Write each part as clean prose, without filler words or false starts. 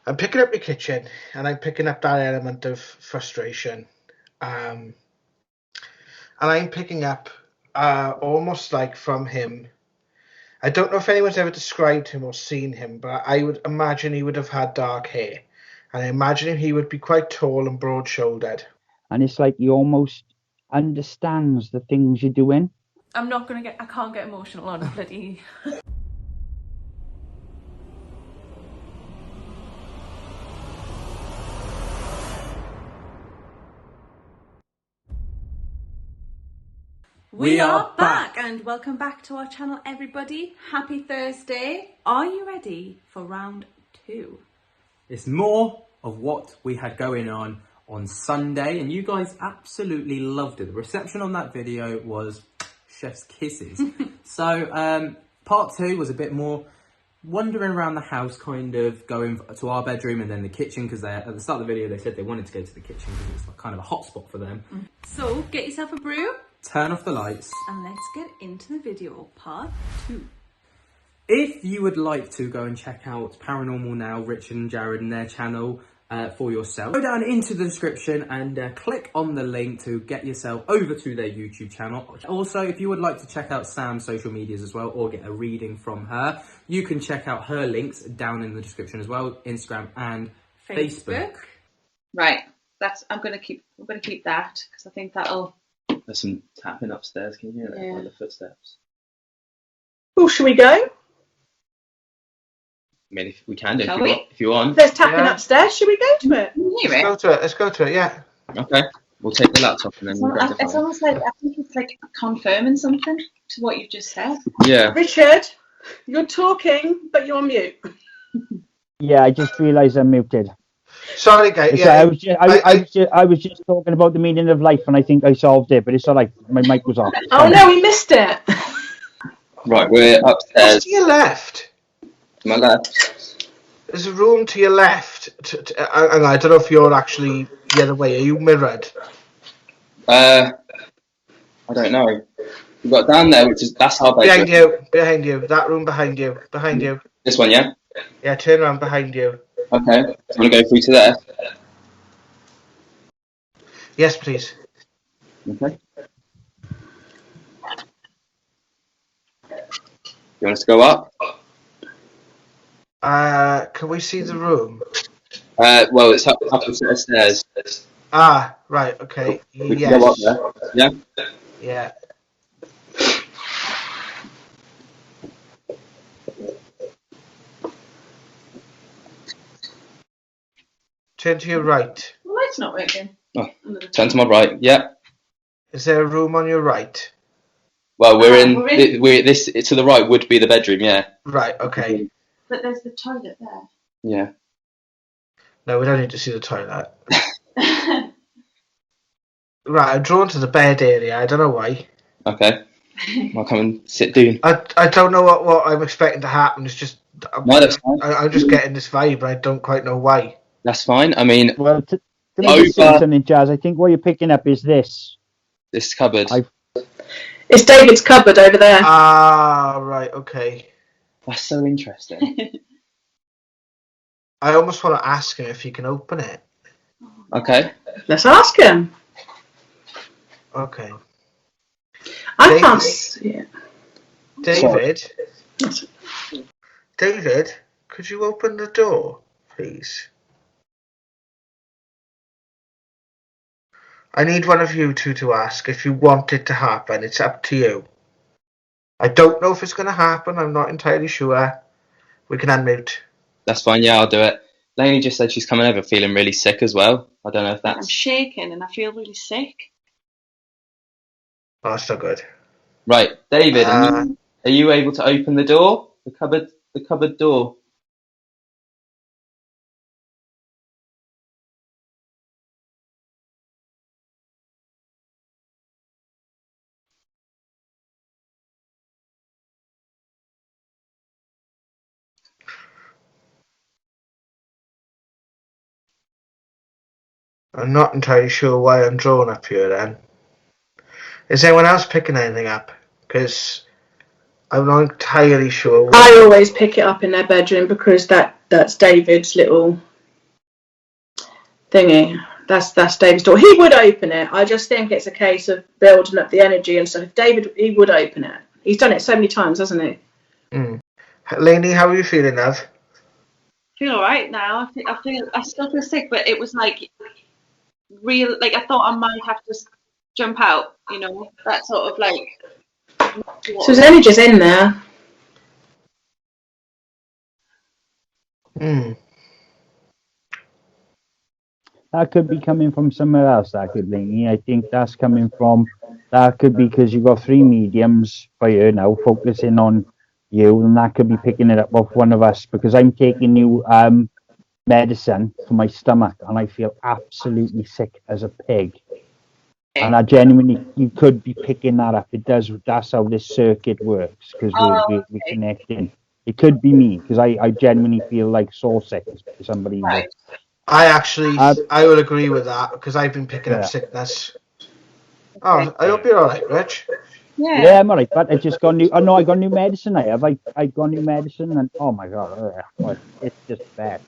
I'm picking up the kitchen, and I'm picking up that element of frustration. And I'm picking up almost like from him. I don't know if anyone's ever described him or seen him, but I would imagine he would have had dark hair. And I imagine he would be quite tall and broad-shouldered. And it's like he almost understands the things you're doing. I can't get emotional on bloody... We are back and welcome back to our channel, everybody. Happy Thursday. Are you ready for round 2? It's more of what we had going on Sunday, and you guys absolutely loved it. The reception on that video was chef's kisses. So part 2 was a bit more wandering around the house, kind of going to our bedroom and then the kitchen, because at the start of the video they said they wanted to go to the kitchen because it's like kind of a hot spot for them. So get yourself a brew. Turn off the lights. And let's get into the video, part 2. If you would like to go and check out Paranormal Now, Richard and Jared and their channel for yourself, go down into the description and click on the link to get yourself over to their YouTube channel. Also, if you would like to check out Sam's social medias as well, or get a reading from her, you can check out her links down in the description as well, Instagram and Facebook. Right, I'm gonna keep that because I think that'll. There's some tapping upstairs. Can you hear that? Yeah. Like the footsteps. Oh, shall we go? I mean, if we can do, if you want. There's tapping upstairs. Should we go to it? Let's go to it, yeah. Okay. We'll take the laptop and then we'll grab the It's phone. almost like I think it's like confirming something to what you've just said. Yeah. Richard, you're talking, but you're on mute. Yeah, I just realised I'm muted. Sorry, guys. Yeah, I was just talking about the meaning of life, and I think I solved it, but it's all right. My mic was off. Oh no, we missed it. Right, we're upstairs. What's to your left? To my left. There's a room to your left. And I don't know if you're actually the other way. Are you mirrored? I don't know. We've got down there, that's our bedroom. Behind you. That room behind you. This one, yeah? Yeah, turn around behind you. Okay. Do you want to go through to there? Yes, please. Okay. You want us to go up? Can we see the room? Well, it's up a set of stairs. Ah, right, okay. We can go up there. Yeah? Yeah. Turn to your right. The light's not working. Oh, turn to my right. Yeah. Is there a room on your right? Well, we're this to the right would be the bedroom. Yeah. Right. Okay. But there's the toilet there. Yeah. No, we don't need to see the toilet. Right, I'm drawn to the bed area. I don't know why. Okay. I'll come and sit down. I don't know what I'm expecting to happen. It's just No, that's fine. I'm just getting this vibe, and I don't quite know why. That's fine. I mean, Well, to make it say something, Jazz, I think what you're picking up is this. this cupboard. It's David's cupboard over there. Ah, right, okay. That's so interesting. I almost want to ask him if he can open it. Okay. Let's ask him. Okay. I can't see it. David, could you open the door, please? I need one of you two to ask if you want it to happen. It's up to you. I don't know if it's going to happen. I'm not entirely sure. We can unmute. That's fine. Yeah, I'll do it. Lainey just said she's coming over feeling really sick as well. I don't know if I'm that's shaking and I feel really sick. Oh, that's not good. right. David, are you able to open the door? The cupboard door. I'm not entirely sure why I'm drawn up here then. Is anyone else picking anything up? Because I'm not entirely sure. I always pick it up in their bedroom because that's David's little thingy. That's David's door. He would open it. I just think it's a case of building up the energy and stuff. If David, he would open it. He's done it so many times, hasn't he? Lainey, how are you feeling, love? I feel all right now. I still feel sick, but it was like real. Like I thought I might have to jump out. You know, that sort of like. So his energy's in there. That could be coming from somewhere else, that could be. I think that could be because you've got 3 mediums for you now, focusing on you, and that could be picking it up off one of us, because I'm taking new medicine for my stomach, and I feel absolutely sick as a pig. And I genuinely, you could be picking that up. That's how this circuit works, because we're connecting. It could be me, because I genuinely feel like so sick for somebody. Right. I would agree with that, because I've been picking up sickness. Oh, I hope you're all right, Rich. Yeah, I'm alright, but I just got new. Oh no, I got new medicine. I got new medicine, and oh my god, it's just bad.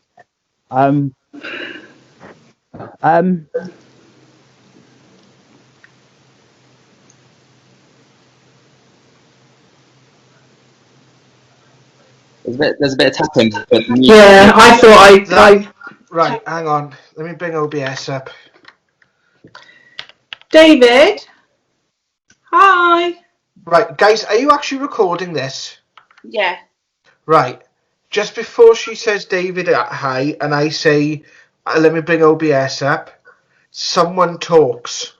There's a bit of tapping. But Yeah, I thought I. Right, hang on. Let me bring OBS up. David. Hi. Right, guys, are you actually recording this? yeah. Right. Just before she says David hi, and I say, let me bring OBS up, someone talks.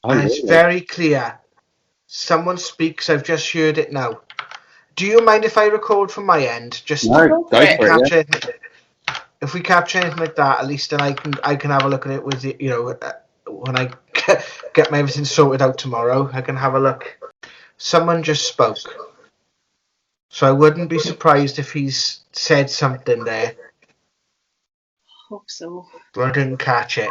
And it's very clear. Someone speaks. I've just heard it now. Do you mind if I record from my end? Just no, go for it. Yeah. If we capture anything like that, at least then I can have a look at it with it. You know, when I get my everything sorted out tomorrow, I can have a look. Someone just spoke, so I wouldn't be surprised if he's said something there. Hope so. But I didn't catch it.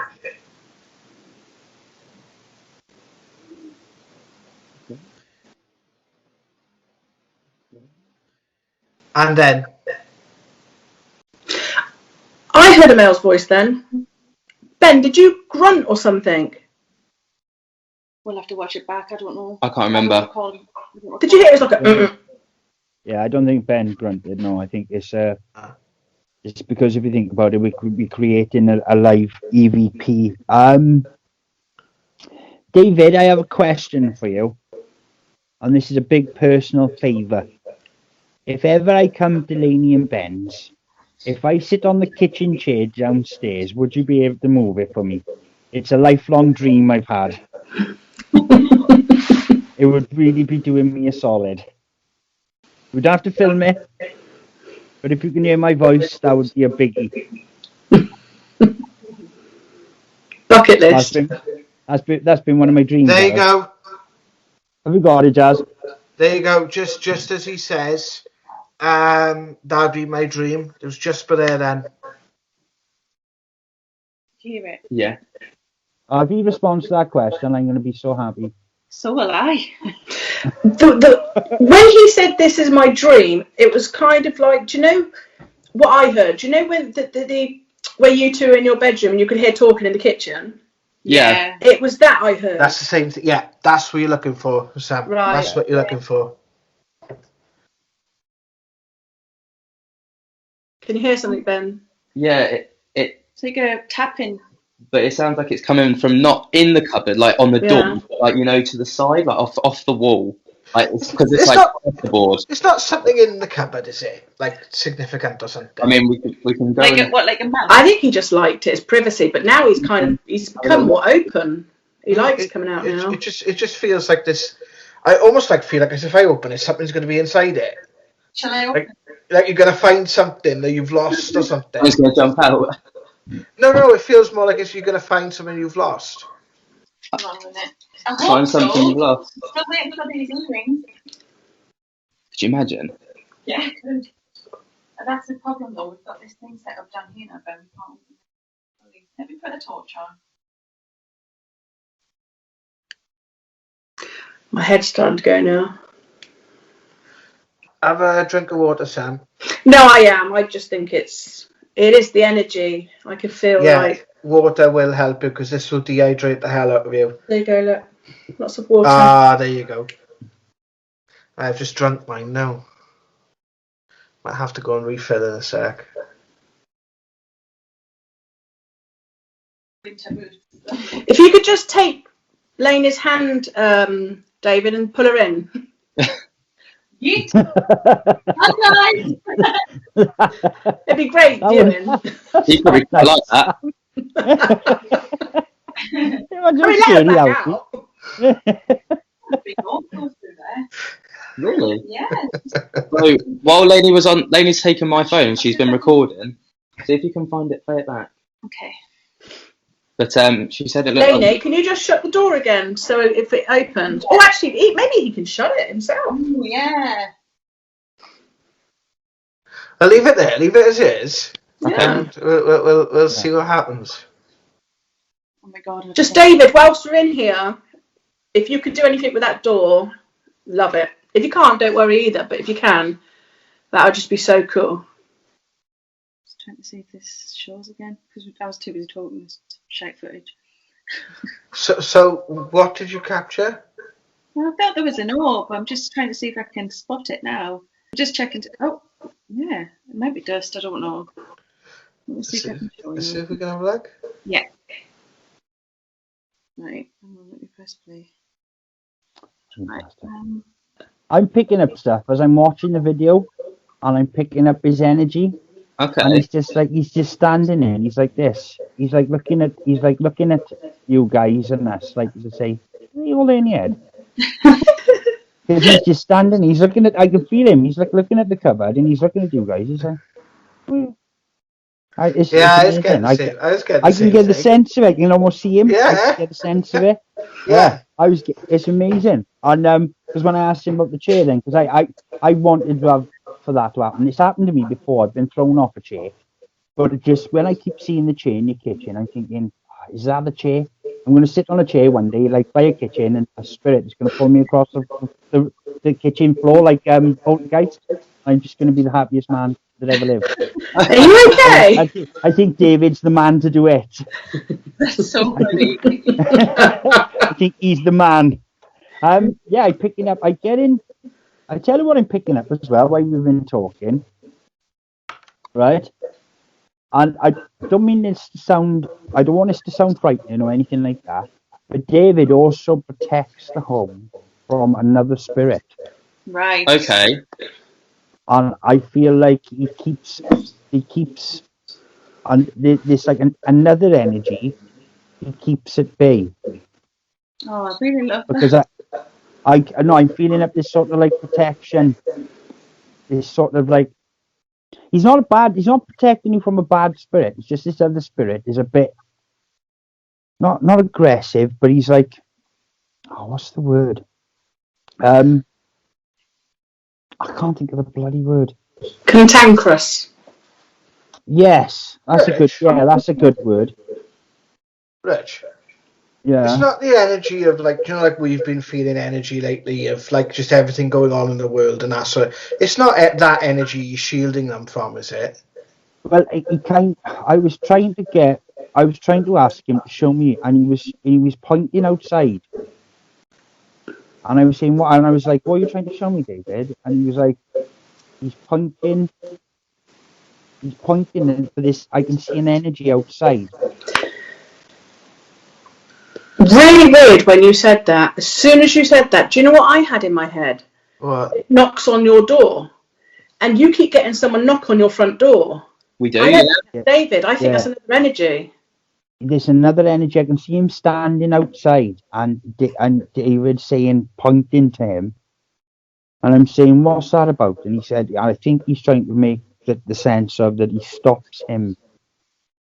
And then I heard a male's voice then. Ben, did you grunt or something? We'll have to watch it back. I don't know. I can't remember. Did you hear it was like a... Yeah, I don't think Ben grunted. No, I think it's because if you think about it, we could be creating a live EVP. David, I have a question for you, and this is a big personal favour. If ever I come to Lainey and Ben's, if I sit on the kitchen chair downstairs, would you be able to move it for me? It's a lifelong dream I've had. It would really be doing me a solid. We'd have to film it, but if you can hear my voice, that would be a biggie. Bucket list. That's been one of my dreams. There you go. Have you got it, Jazz? There you go. Just as he says, that'd be my dream. It was just for there then. Hear it. Yeah. If he responds to that question, I'm going to be so happy. So will I. When he said this is my dream, it was kind of like, do you know what I heard? Do you know when where you two are in your bedroom and you could hear talking in the kitchen? Yeah. It was that I heard. That's the same thing. Yeah, that's what you're looking for, Sam. Right. That's what you're looking for. Can you hear something, Ben? Yeah, It's like a tapping. but it sounds like it's coming from not in the cupboard, like on the door, but like, you know, to the side, like off the wall. Like it's because it's like not off the board. It's not something in the cupboard, is it? Like significant or something. I mean, we can go. Like a mouse? I think he just liked his privacy, but now he's become more open. He likes coming out now. It just feels like this. I almost feel like as if I open it, something's going to be inside it. Shall I open? Like you're going to find something that you've lost or something. I was going to jump out. No, it feels more like if you're going to find something you've lost. Hang on a minute. I Find hope something you've lost. Still waiting for these earrings. Could you imagine? Yeah, I could. That's the problem though. We've got this thing set up down here now, but we can't. Let me put a torch on. My head's starting to go now. Have a drink of water, Sam. No, I am. I just think it is the energy. I can feel like. Water will help you because this will dehydrate the hell out of you. There you go, look. Lots of water. Ah, there you go. I've just drunk mine now. Might have to go and refill in a sec. If you could just take Lainey's hand, David, and pull her in. Yeet. Hi, guys. It'd be great viewing. You probably quite like that. Let her back out. Big old goes through there. Really? Yes. So while Lainey's taken my phone and she's been recording. See if you can find it, play it back. Okay. But she said it looked Lainey, can you just shut the door again so if it opened? Oh, actually, maybe he can shut it himself. Ooh, yeah. I'll leave it there. Leave it as is. Yeah. And we'll see what happens. Oh my God. Just David, whilst we're in here, if you could do anything with that door, love it. If you can't, don't worry either. But if you can, that would just be so cool. Just trying to see if this shows again because I was too busy talking this shite footage. So what did you capture? Well, I thought there was an orb. I'm just trying to see if I can spot it now. I'm just checking. Oh, yeah, it might be dust. I don't know. Let me see if I can show you. Let's see if we can have a look. Yeah. Right. Let me press play. Right. I'm picking up stuff as I'm watching the video, and I'm picking up his energy. Okay. And he's just standing there, and he's like this. He's like looking at you guys and us, like to say, "Are you all in your head?" Because he's just standing. He's looking at. I can feel him. He's like looking at the cupboard, and he's looking at you guys. He's like, I was getting I can get the sense of it. You can almost see him. Yeah. I can get the sense of it. Yeah. It's amazing. And because when I asked him about the chair, then because I wanted to have for that to happen. It's happened to me before. I've been thrown off a chair, but it just when I keep seeing the chair in your kitchen, I'm thinking, is that the chair? I'm going to sit on a chair one day, like by a kitchen, and a spirit is going to pull me across the kitchen floor, like Poltergeist. I'm just going to be the happiest man that ever lived. Are you okay? I think David's the man to do it. That's so funny. I think he's the man. Yeah, I'm picking up. I tell you what I'm picking up as well while we've been talking. Right? And I don't mean this to sound, I don't want this to sound frightening or anything like that. But David also protects the home from another spirit. Right. Okay. And I feel like he keeps, and there's like another energy, he keeps at bay. Oh, I really love that. Because I know I'm feeling up this sort of like protection. This sort of like he's not protecting you from a bad spirit. It's just this other spirit is a bit not aggressive, but he's like, oh, what's the word? I can't think of the bloody word. Cantankerous. Yes, that's a good word. Rich. Yeah. It's not the energy of like we've been feeling energy lately of like just everything going on in the world and that sort of. It's not that energy you're shielding them from, is it? Well, I was trying to ask him to show me, and he was pointing outside, and I was saying what, and I was like, "What are you trying to show me, David?" And he was like, "He's pointing for this. I can see an energy outside." Really weird when you said that. As soon as you said that, do you know what I had in my head? What? It knocks on your door, and you keep getting someone knock on your front door. We do, yeah. David, I think that's another energy. There's another energy. I can see him standing outside, and David saying, pointing to him, and I'm saying, "What's that about?" And he said, "I think he's trying to make the sense of that he stops him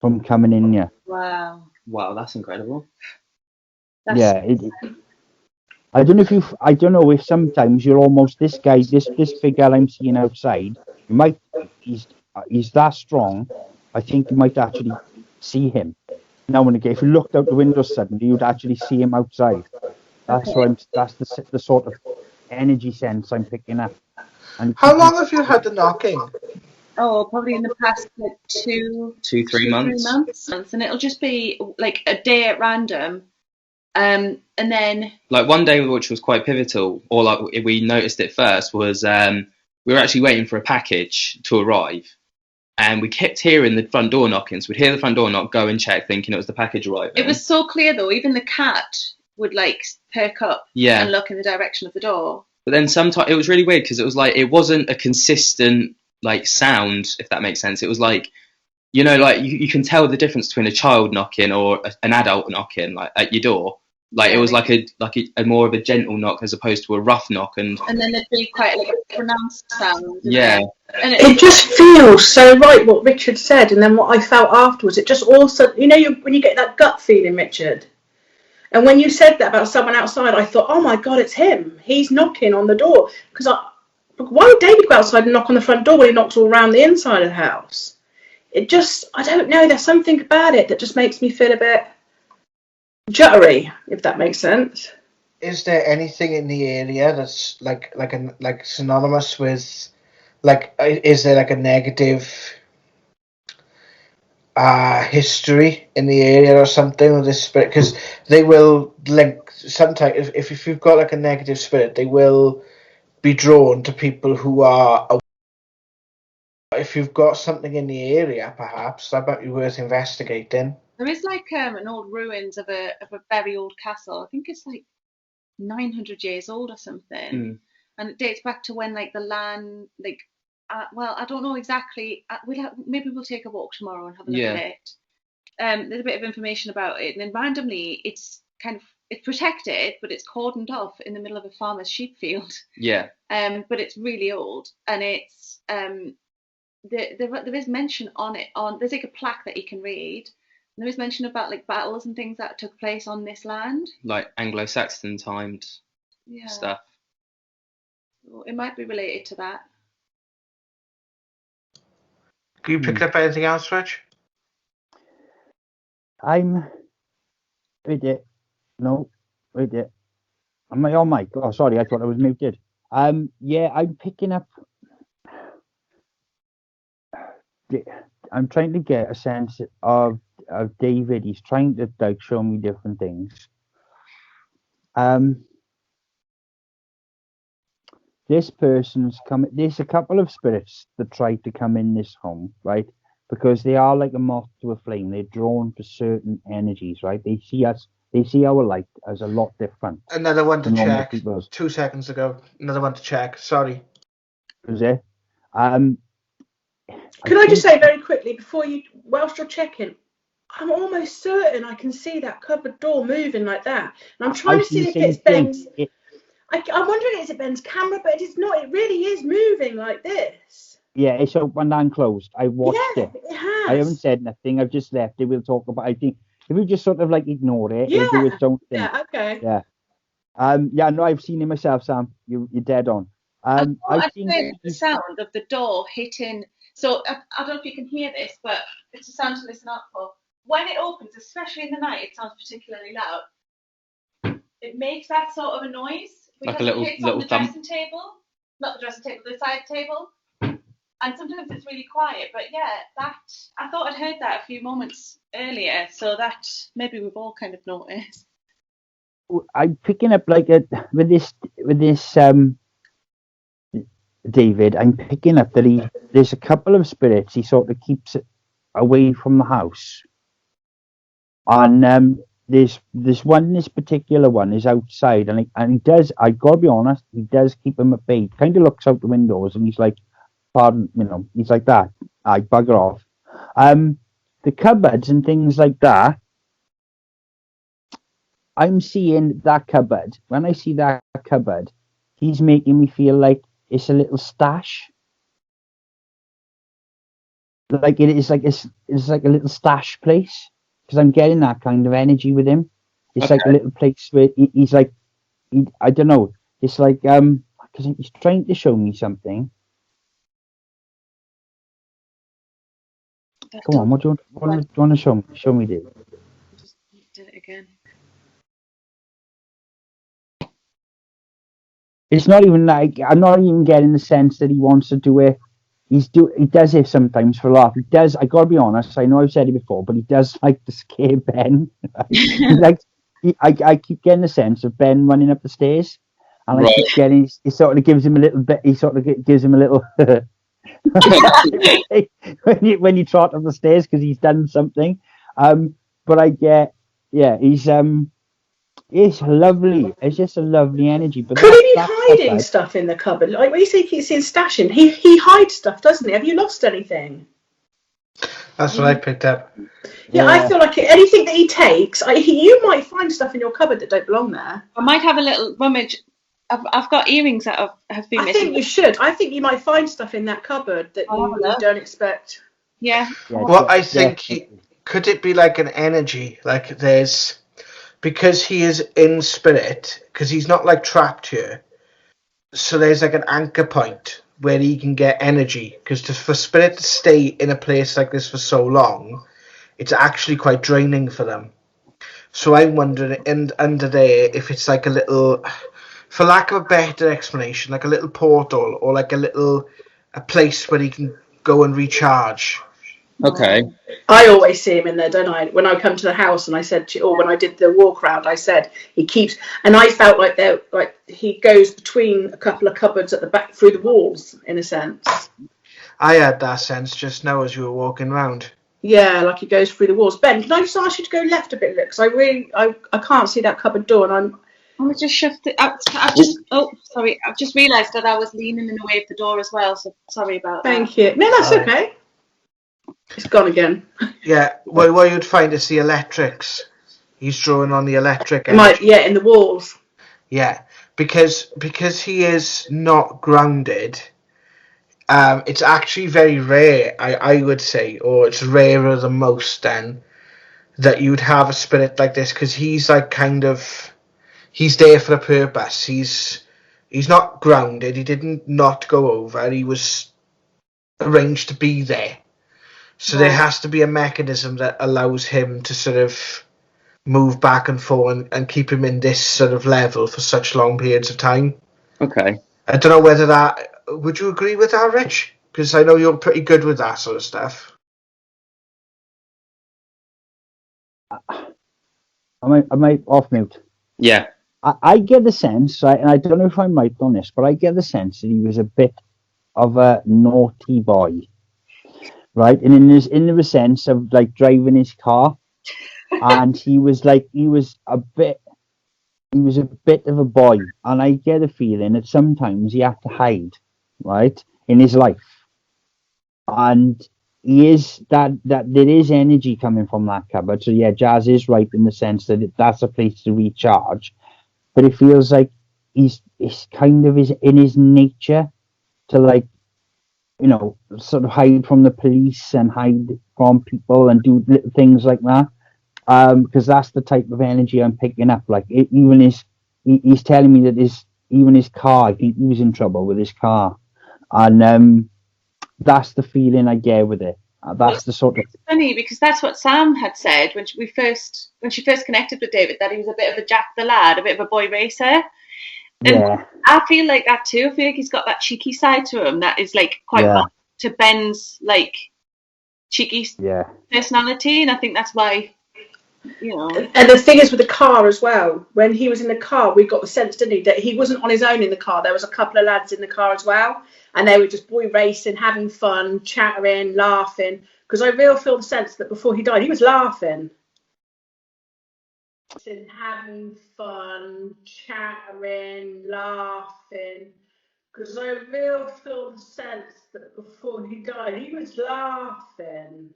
from coming in here." Wow. Wow, that's incredible. I don't know if sometimes you're almost this big guy I'm seeing outside. He's that strong. I think you might actually see him now and again. If you looked out the window suddenly, you'd actually see him outside. That's the sort of energy sense I'm picking up. And how long have you had the knocking? probably in the past like two, 3 months. 3 months, and it'll just be like a day at random, and then like one day, which was quite pivotal, or like we noticed it first, was we were actually waiting for a package to arrive, and we kept hearing the front door knocking. So we'd hear the front door knock, go and check, thinking it was the package arriving. it was so clear though. Even the cat would like perk up and look in the direction of the door. But then sometimes it was really weird because it was like it wasn't a consistent like sound, if that makes sense. It was like, you know, like you can tell the difference between a child knocking or an adult knocking, like at your door. Like it was like a more of a gentle knock as opposed to a rough knock, and then there'd be quite like a pronounced sound. Yeah, and it just feels so right what Richard said, and then what I felt afterwards. It just also, you know, when you get that gut feeling, Richard. And when you said that about someone outside, I thought, oh my God, it's him. He's knocking on the door. Because why would David go outside and knock on the front door when he knocks all around the inside of the house? It just, I don't know. There's something about it that just makes me feel a bit jittery, if that makes sense. Is there anything in the area that's like synonymous with, like, is there like a negative history in the area or something with this spirit? Because they will link sometimes. If you've got like a negative spirit, they will be drawn to people who are. If you've got something in the area, perhaps that might be worth investigating. There is like an old ruins of a very old castle. I think it's like 900 years old or something, and it dates back to when like the land like. Well, I don't know exactly. Maybe we'll take a walk tomorrow and have a look at it. There's a bit of information about it, and then randomly, it's protected, but it's cordoned off in the middle of a farmer's sheep field. Yeah. But it's really old, and it's there is mention on it. There's like a plaque that you can read. And there is mention about like battles and things that took place on this land, like Anglo-Saxon timed stuff. So it might be related to that. Can you pick up anything else, Rich? I'm with it. No, with it. Am I on mic? Oh, sorry, I thought I was muted. Yeah, I'm picking up. I'm trying to get a sense of David. He's trying to like show me different things. This person's come. There's a couple of spirits that try to come in this home, right? Because they are like a moth to a flame. They're drawn to certain energies, right? They see us. They see our light as a lot different. Another one to check. 2 seconds ago. Another one to check. Sorry. Was it? Can I just say very quickly whilst you're checking, I'm almost certain I can see that cupboard door moving like that, and I'm trying to see if it's Ben's. I'm wondering, is it Ben's camera? But it's not. It really is moving like this. Yeah, it's open and closed. I watched it. It has. I haven't said nothing. I've just left it. We'll talk about. I think if we just sort of like ignore it, it'll do its own thing. Yeah. Okay. Yeah. Yeah. No, I've seen it myself, Sam. You're dead on. I think the sound of the door hitting. So I don't know if you can hear this, but it's a sound to listen out for. When it opens, especially in the night, it sounds particularly loud. It makes that sort of a noise. Like a little on the thump. dressing table, not the dressing table, the side table, and sometimes it's really quiet. But yeah, that I thought I'd heard that a few moments earlier, so that maybe we've all kind of noticed. I'm picking up like with this David. I'm picking up that there's a couple of spirits he sort of keeps away from the house, and this one, this particular one is outside, and he does. I gotta be honest, he does keep him at bay. Kind of looks out the windows, and he's like, "Pardon," he's like that. I bugger off. The cupboards and things like that. I'm seeing that cupboard. When I see that cupboard, he's making me feel like it's a little stash. Like it is like it's like a little stash place. Because I'm getting that kind of energy with him. It's like a little place where he's like, I don't know. It's like because he's trying to show me something. Come on, what do you want to show me? Show me this. Just did it again. It's not even like I'm not even getting the sense that he wants to do it. he does it sometimes for a laugh. He does. I gotta be honest. I know I've said it before, but he does like to scare Ben. He likes. I keep getting the sense of Ben running up the stairs, and I keep getting. He sort of gives him a little bit. He sort of gives him a little. when you trot up the stairs because he's done something. But I get. Yeah, he's it's lovely. It's just a lovely energy. But could he be hiding stuff in the cupboard? Like when you say he's in stashing, he hides stuff, doesn't he? Have you lost anything? That's what I picked up. Yeah, I feel like anything that he takes, you might find stuff in your cupboard that don't belong there. I might have a little rummage. I've got earrings that have been missing. I think you should. I think you might find stuff in that cupboard that you don't expect. Yeah. Well, I think could it be like an energy? Like there's, because he is in spirit, because he's not like trapped here. So there's like an anchor point where he can get energy. Because for spirit to stay in a place like this for so long, it's actually quite draining for them. So I'm wondering, under there, if it's like a little, for lack of a better explanation, like a little portal or like a place where he can go and recharge. Okay. I always see him in there, don't I? When I come to the house and I said, or when I did the walk around, I said he keeps, and I felt like he goes between a couple of cupboards at the back through the walls, in a sense. I had that sense just now as you were walking around. Yeah, like he goes through the walls. Ben, can I just ask you to go left a bit, look? Because I can't see that cupboard door, and I just shoved it. I've just realised that I was leaning in the way of the door as well. So sorry about that. Thank you. No, that's okay. It's gone again. Yeah, well, what you'd find is the electrics. He's drawing on the electric energy. In the walls. Yeah, because he is not grounded. It's actually very rare, I would say, or it's rarer than most then, that you'd have a spirit like this, because he's like he's there for a purpose. He's not grounded. He didn't not go over. He was arranged to be there. So there has to be a mechanism that allows him to sort of move back and forth and keep him in this sort of level for such long periods of time. Okay. I don't know whether would you agree with that, Rich? Because I know you're pretty good with that sort of stuff. Am I off mute? Yeah. I get the sense, right, and I don't know if I'm right on this, but I get the sense that he was a bit of a naughty boy. Right, and in the sense of like driving his car, and he was a bit of a boy, and I get a feeling that sometimes he had to hide, right, in his life, and he is that there is energy coming from that cupboard. So yeah, Jazz is right in the sense that that's a place to recharge, but it feels like it's kind of in his nature to like, you know, sort of hide from the police and hide from people and do little things like that. Because that's the type of energy I'm picking up. Like he's telling me that his car, I think he was in trouble with his car, and that's the feeling I get with it. That's the sort of. It's funny because that's what Sam had said when she first connected with David, that he was a bit of a Jack the Lad, a bit of a boy racer. And yeah. I feel like that too. I feel like he's got that cheeky side to him that is like quite to Ben's like cheeky personality, and I think that's why, you know. And the thing is with the car as well, when he was in the car, we got the sense, didn't he, that he wasn't on his own in the car. There was a couple of lads in the car as well, and they were just boy racing, having fun, chattering, laughing. Because I really feel the sense that before he died, he was laughing. Having fun, chattering, laughing. Because I really feel the sense that before he died, he was laughing.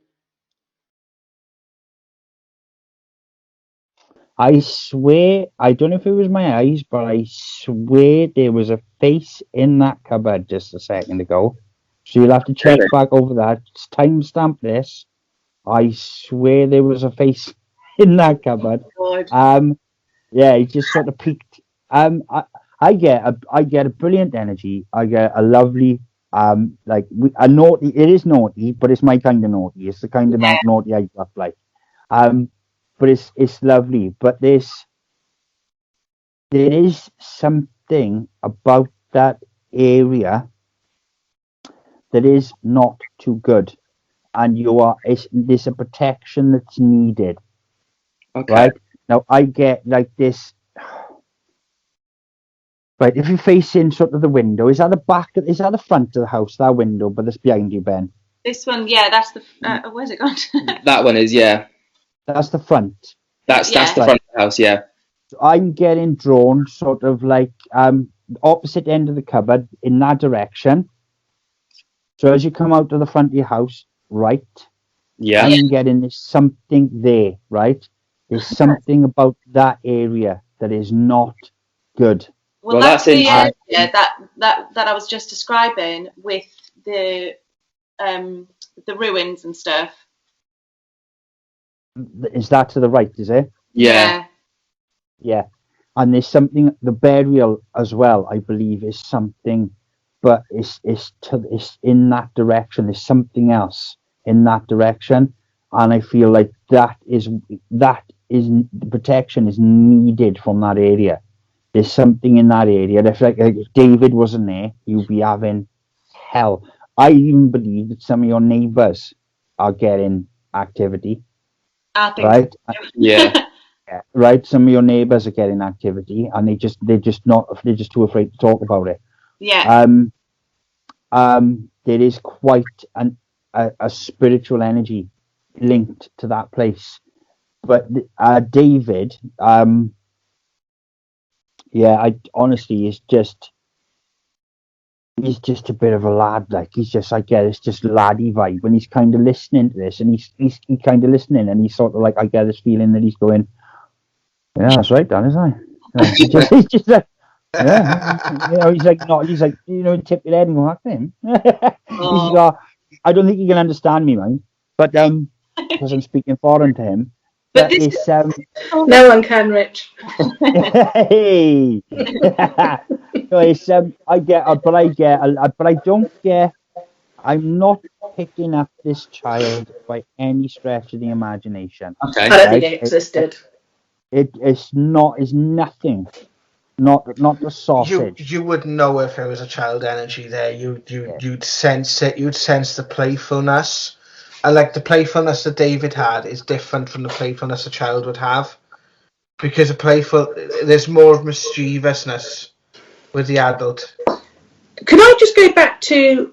I swear, I don't know if it was my eyes, but I swear there was a face in that cupboard just a second ago. So you'll have to check back over that. Timestamp this. I swear there was a face in that cupboard. Yeah, he just sort of peeked. I get a brilliant energy. I get a lovely a naughty. It is naughty, but it's my kind of naughty. It's the kind of naughty I love, like. But it's lovely. But there is something about that area that is not too good, and there's a protection that's needed. Okay. Right now, I get like this. Right, if you're facing sort of the window, is that the back? Is that the front of the house? That window, but that's behind you, Ben. This one, yeah, that's the. Where's it gone? That one is, yeah. That's the front. That's the front of the house, yeah. So I'm getting drawn sort of like opposite end of the cupboard in that direction. So as you come out to the front of your house, right? Yeah. I'm getting there's something there, right? There's something about that area that is not good. Well, that's the area that I was just describing with the ruins and stuff. Is that to the right, is it? Yeah. Yeah. And there's something, the burial as well, I believe, is something, but it's in that direction. There's something else in that direction. And I feel like that is the protection is needed from that area. There's something in that area. If if David wasn't there, you'd be having hell. I even believe that some of your neighbours are getting activity. I think right? So. Yeah. Yeah, right. Some of your neighbours are getting activity, and they're just too afraid to talk about it. Yeah. There is quite a spiritual energy linked to that place. But David, I honestly he's just a bit of a lad. Like I get it's just laddie vibe when he's kind of listening to this, and he's kind of listening, and he's sort of like I get this feeling that he's going, yeah, that's right, Dan, isn't he? He's just like, yeah, he's like, tip your head and go, that's him. I don't think he can understand me, man, but because I'm speaking foreign to him. But this no one can, Rich. Hey, no, it's but I don't get. I'm not picking up this child by any stretch of the imagination. Okay. I don't think it existed. It's nothing. Not the sausage. You would know if there was a child energy there. You'd sense it. You'd sense the playfulness, and like the playfulness that David had is different from the playfulness a child would have, because there's more of mischievousness with the adult. Can I just go back to?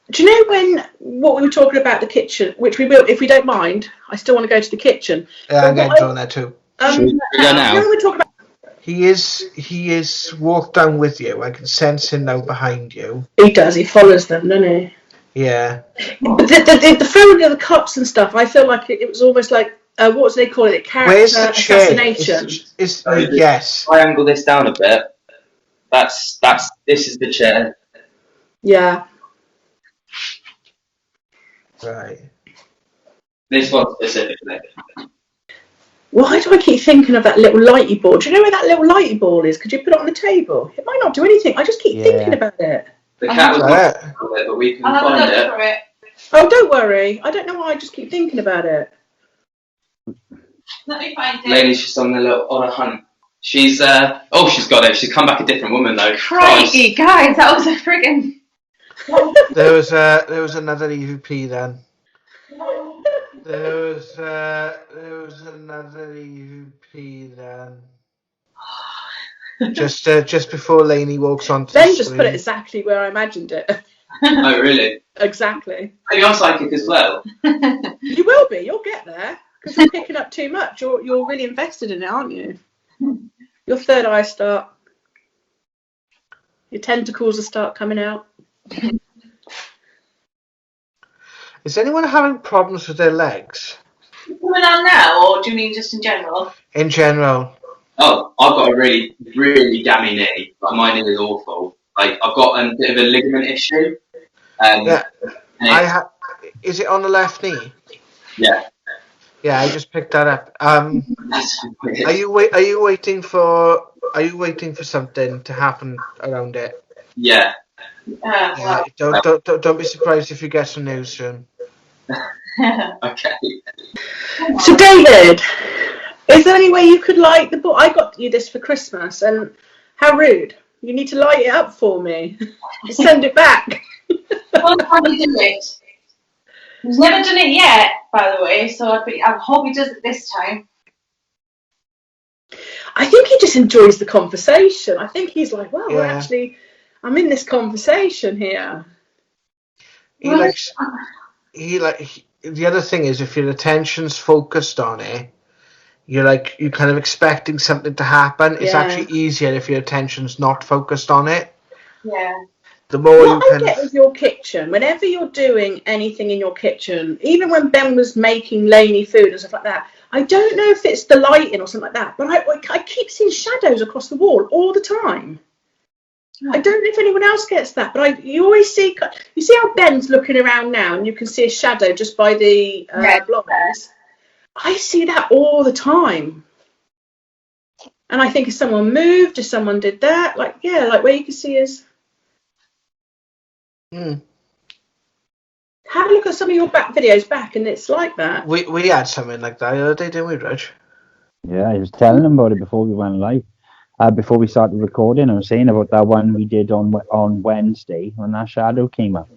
Do you know what we were talking about the kitchen, which we will, if we don't mind. I still want to go to the kitchen. Yeah, I'm getting drawn there too. Should we go now? You know we're talking about. He is walked down with you. I can sense him now behind you. He does. He follows them, doesn't he? Yeah. But the throwing of the cups and stuff, I feel like it was almost like what do they call it? Where's Character the chair? assassination. Yes. Triangle this down a bit. This is the chair. Yeah. Right. This one specifically. Why do I keep thinking of that little lighty ball? Do you know where that little lighty ball is? Could you put it on the table? It might not do anything. I just keep thinking about it. The cat was not but we can find it. Oh, don't worry. I don't know why I just keep thinking about it. Let me find it. Lainey's just on a hunt. She's she's got it. She's come back a different woman though. Crikey, guys, that was a friggin'. There was another EVP then. There was another EVP then. Just before Lainey walks onto the Ben screen. just put it exactly where I imagined it. Oh really? Exactly. Maybe I'm psychic as well. You will be. You'll get there because you're picking up too much. You're really invested in it, aren't you? Your third eye start. Your tentacles will start coming out. Is anyone having problems with their legs? Coming on now, or do you mean just in general? In general. Oh, I've got a really, really gammy knee. Like my knee is awful. Like I've got a bit of a ligament issue. Is it on the left knee? Yeah. Yeah, I just picked that up. That's weird. Are you waiting for something to happen around it? Yeah. Yeah, don't be surprised if you get some news soon. Okay. So, David, is there any way you could light the book? I got you this for Christmas, and how rude! You need to light it up for me. Send it back. Well, will probably do it. He's never done it yet, by the way, so I hope he does it this time. I think he just enjoys the conversation. I think he's like, well, I'm in this conversation here. The other thing is, if your attention's focused on it, you're kind of expecting something to happen. It's actually easier if your attention's not focused on it. Yeah. The more I get with your kitchen, whenever you're doing anything in your kitchen, even when Ben was making Lainey food and stuff like that, I don't know if it's the lighting or something like that, but I keep seeing shadows across the wall all the time. I don't know if anyone else gets that, but you always see how Ben's looking around now, and you can see a shadow just by the blinds. I see that all the time, and I think if someone moved, if someone did that, like where you can see his. Have a look at some of your back videos back, and it's like that. We had something like that the other day, didn't we, Reg? Yeah, I was telling them about it before we went live. Before we started recording, I was saying about that one we did on Wednesday when that shadow came up.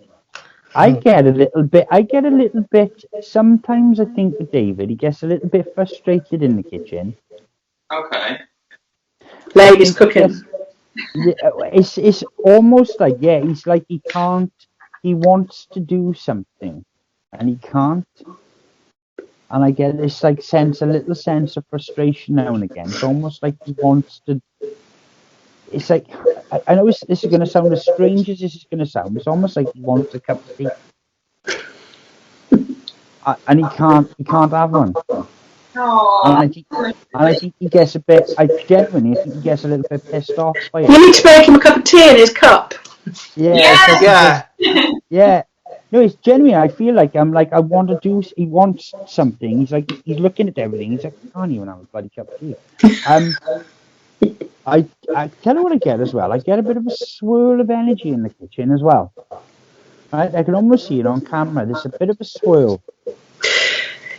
I get a little bit. Sometimes I think with David, he gets a little bit frustrated in the kitchen. Okay. Lady's cooking. It's almost like he's like he wants to do something and he can't, and I get this like a little sense of frustration now and again. It's almost like he wants to. It's like I know this is going to sound as strange as this is going to sound. It's almost like he wants a cup of tea, and he can't have one. And I think he gets a bit. I genuinely think he gets a little bit pissed off by it. You need to make him a cup of tea in his cup. Yeah. No, it's genuine. I feel like I want to do. He wants something. He's looking at everything. He's like, I can't even have a bloody cup of tea. I tell you what I get as well. I get a bit of a swirl of energy in the kitchen as well. Right, I can almost see it on camera. There's a bit of a swirl.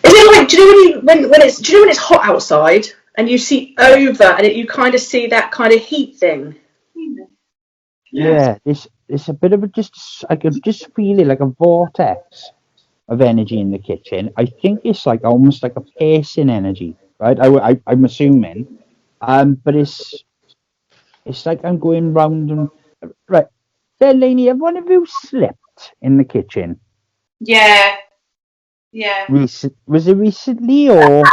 Is it like, do you know when it's hot outside and you see over and you kind of see that kind of heat thing? Yeah, it's a bit of I can just feel it like a vortex of energy in the kitchen. I think it's like almost like a pacing energy, right? I'm assuming, but it's like I'm going round and right. There, Lainey, have one of you slipped in the kitchen? Yeah. Was it recently or?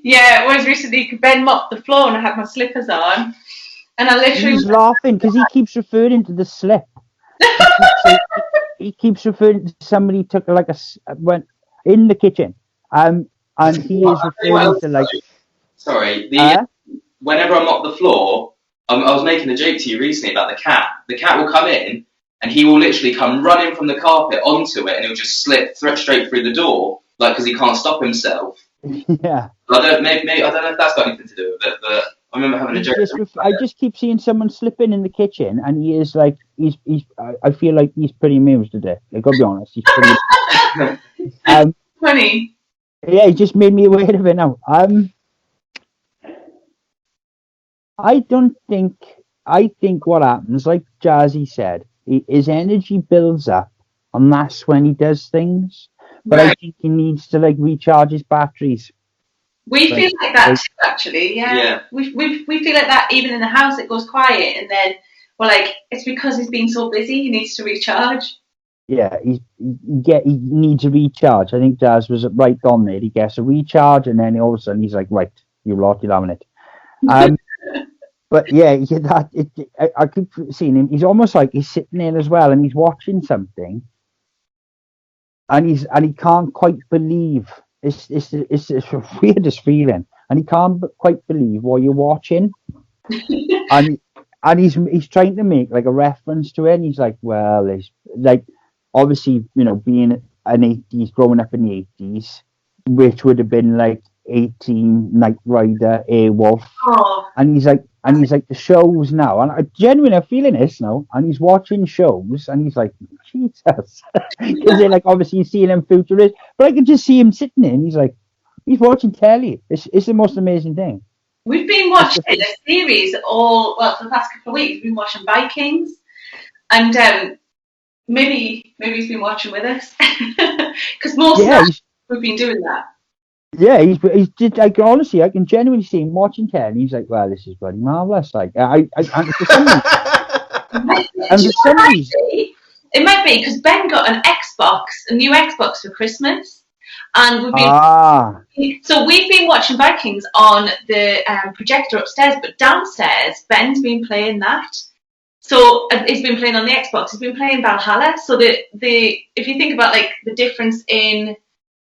Yeah, it was recently. Ben mopped the floor and I had my slippers on, and I literally. He's laughing because he keeps referring to the slip. He keeps referring to somebody took went in the kitchen, and he is referring to like. Sorry, whenever I mop the floor, I was making a joke to you recently about the cat. The cat will come in. And he will literally come running from the carpet onto it, and he'll just slip straight through the door, like because he can't stop himself. Yeah. I don't know if that's got anything to do with it, but I remember having a joke. I just keep seeing someone slipping in the kitchen, and he is like he's. I feel like he's pretty amused at it. I gotta be honest, he's pretty. Funny. Yeah, he just made me aware of it now. I think what happens, like Jazzy said. His energy builds up, and that's when he does things. But right. I think he needs to recharge his batteries. We feel like that too, actually. Yeah. We feel like that even in the house. It goes quiet, and then we're like, it's because he's been so busy. He needs to recharge. Yeah, he needs a recharge. I think Jazz was right on there. He gets a recharge, and then all of a sudden he's like, right, you're having it. But yeah, I keep seeing him. He's almost like he's sitting there as well, and he's watching something, and he can't quite believe. It's the weirdest feeling, and he can't quite believe what you're watching, and he's trying to make like a reference to it, and he's like, well, it's like obviously being an 80s, growing up in the 80s, which would have been like 18, Knight Rider, Airwolf, and he's like the shows now, and I genuinely am feeling this now, and he's watching shows, and he's like, Jesus, because they're like obviously seeing him futurist, but I can just see him sitting there, and he's watching telly. It's the most amazing thing. We've been watching a series for the past couple of weeks. We've been watching Vikings, and maybe he's been watching with us because most Yeah, nights we've been doing that. yeah, he's just like, honestly, I can genuinely see him watching telly. He's like, well, this is bloody marvelous. Like, and for some reason, It might be because Ben got a new Xbox for Christmas, and we've been watching Vikings on the projector upstairs, but downstairs Ben's been playing that. So he's been playing on the Xbox. He's been playing Valhalla. So if you think about like the difference in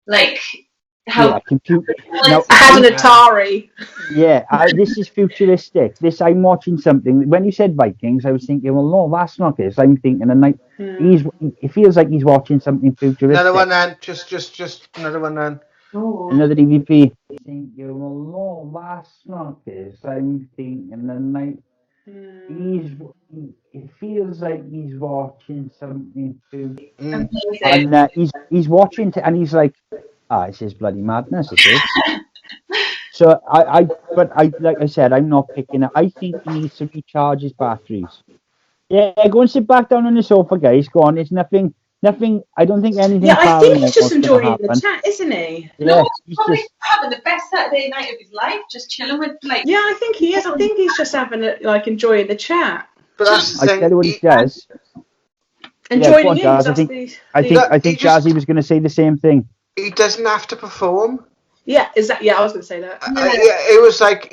like how computer. I had an Atari. Yeah, this is futuristic. I'm watching something. When you said Vikings, I was thinking, well, no, that's not this. I'm thinking, and it feels like he's watching something futuristic. Another one, then. Just another one, then. Another EVP. Thinking, well, no, that's not this. I'm thinking, and it feels like he's watching something too. And he's watching, and he's like, this is bloody madness, it is. So but like I said, I'm not picking up. I think he needs to recharge his batteries. Yeah, go and sit back down on the sofa, guys. Go on. It's nothing. I don't think anything. Yeah, I think he's just enjoying the chat, isn't he? Yeah, he's probably having the best Saturday night of his life, just chilling with like. Yeah, I think he is. I think he's just having enjoying the chat. But that's the thing. I tell you what he does. Enjoying it. I think Jazzy was going to say the same thing. He doesn't have to perform. Yeah, exactly. Yeah, I was going to say that. It was like,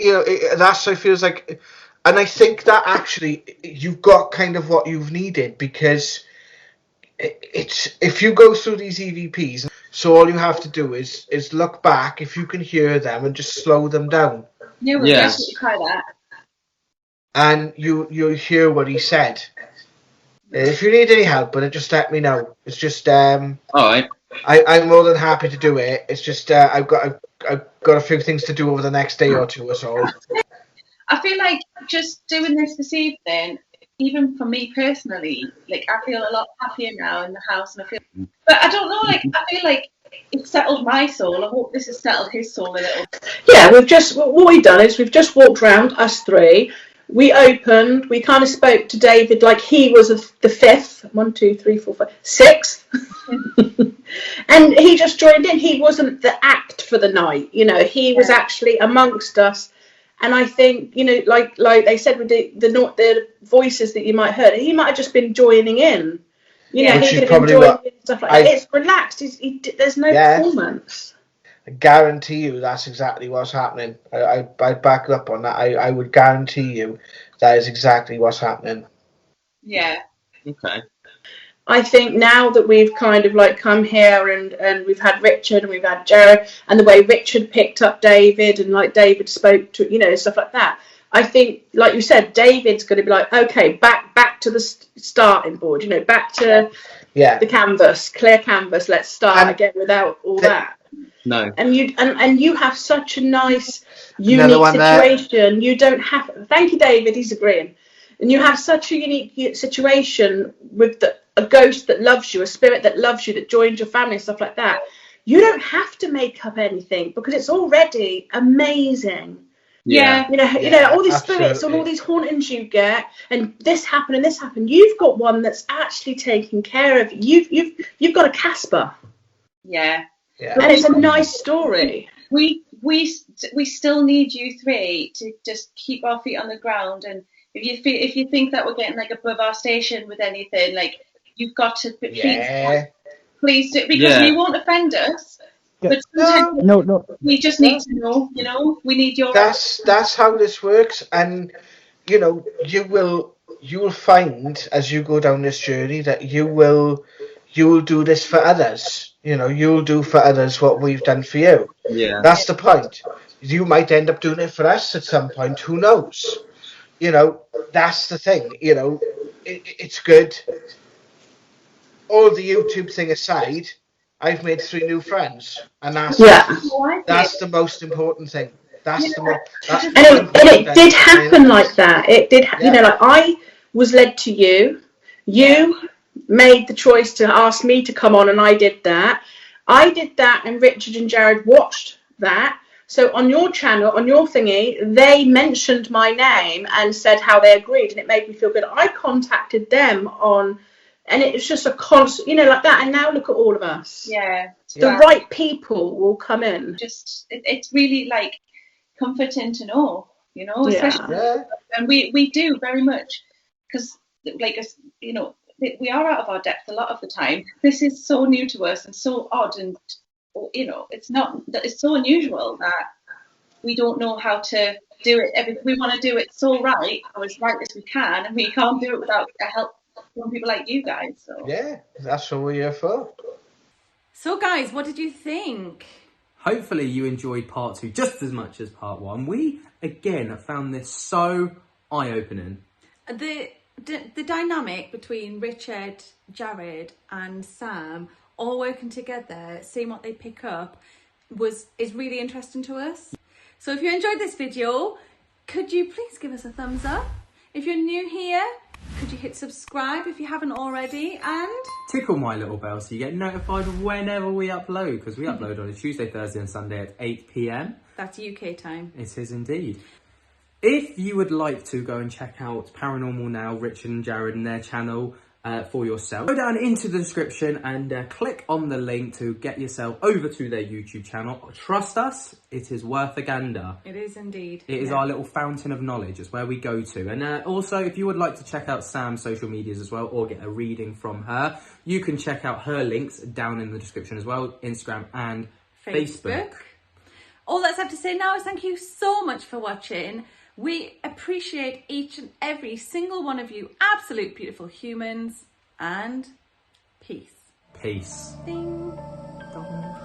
that's what it feels like. And I think that actually you've got kind of what you've needed, because it's if you go through these EVPs, so all you have to do is look back if you can hear them and just slow them down. Yeah, we'll definitely try that. And you'll hear what he said. If you need any help with it, just let me know. It's just all right. I'm more than happy to do it. It's just I've got a few things to do over the next day or two or so. I feel like just doing this evening, even for me personally, like I feel a lot happier now in the house, and but I don't know, like I feel like it's settled my soul. I hope this has settled his soul a little. Yeah, what we've done is we've just walked round, us three. We opened, we kind of spoke to David like he was the fifth, 1, 2, 3, 4, 5, sixth. And he just joined in. He wasn't the act for the night, he was actually amongst us. And I think, like they said with the voices that you might have heard, he might have just been joining in. He could have been joining in stuff like that. It's relaxed. There's no performance. I guarantee you that's exactly what's happening. I'd back up on that. I would guarantee you that is exactly what's happening. Yeah. Okay. I think now that we've kind of like come here and we've had Richard and we've had Jared, and the way Richard picked up David and like David spoke to, stuff like that. I think, like you said, David's going to be like, okay, back to the starting board, back to the canvas, clear canvas. Let's start again without all that. No. And you have such a nice, unique situation. You don't have. Thank you, David. He's agreeing. And you have such a unique situation with a ghost that loves you, a spirit that loves you, that joins your family and stuff like that. You don't have to make up anything because it's already amazing. Yeah. All these spirits and all these hauntings you get, and this happened and this happened. You've got one that's actually taking care of you. You've got a Casper. Yeah. And it's a nice story. We still need you three to just keep our feet on the ground, and if you think that we're getting like above our station with anything, like you've got to please do, because we won't offend us. But no. We just need to know. We need your. That's how this works, and you will find as you go down this journey that you will do this for others. You'll do for others what we've done for you. Yeah. That's the point. You might end up doing it for us at some point. Who knows? That's the thing. It's good. All the YouTube thing aside, I've made 3 new friends, and that's the most important thing. It did happen like that. It did, like I was led to you. You made the choice to ask me to come on, and I did that. And Richard and Jared watched that. So on your channel, on your thingy, they mentioned my name and said how they agreed, and it made me feel good. I contacted them on And it was just a constant, you know, like that. And now look at all of us. Yeah. The right people will come in. Just, it's really like comforting to know, you know, especially, and we do very much, because like, you know, we are out of our depth a lot of the time. This is so new to us and so odd, and you know, it's so unusual that we don't know how to do it. We want to do it so right, or as right as we can, and we can't do it without help from people like you guys. So yeah, that's what we're here for. So guys, what did you think? Hopefully you enjoyed part 2 just as much as part 1. We, again, found this so eye-opening. The dynamic between Richard, Jared and Sam all working together, seeing what they pick up, is really interesting to us. So if you enjoyed this video, could you please give us a thumbs up? If you're new here, could you hit subscribe if you haven't already, and tickle my little bell so you get notified whenever we upload, because we upload on a Tuesday, Thursday and Sunday at 8 p.m. That's UK time. It is indeed. If you would like to go and check out Paranormal Now, Richard and Jared and their channel for yourself, go down into the description and click on the link to get yourself over to their YouTube channel. Trust us, it is worth a gander. It is indeed. It is our little fountain of knowledge. It's where we go to. And also, if you would like to check out Sam's social medias as well, or get a reading from her, you can check out her links down in the description as well, Instagram and Facebook. All that's left to say now is thank you so much for watching. We appreciate each and every single one of you, absolute beautiful humans, and peace. Peace. Ding dong.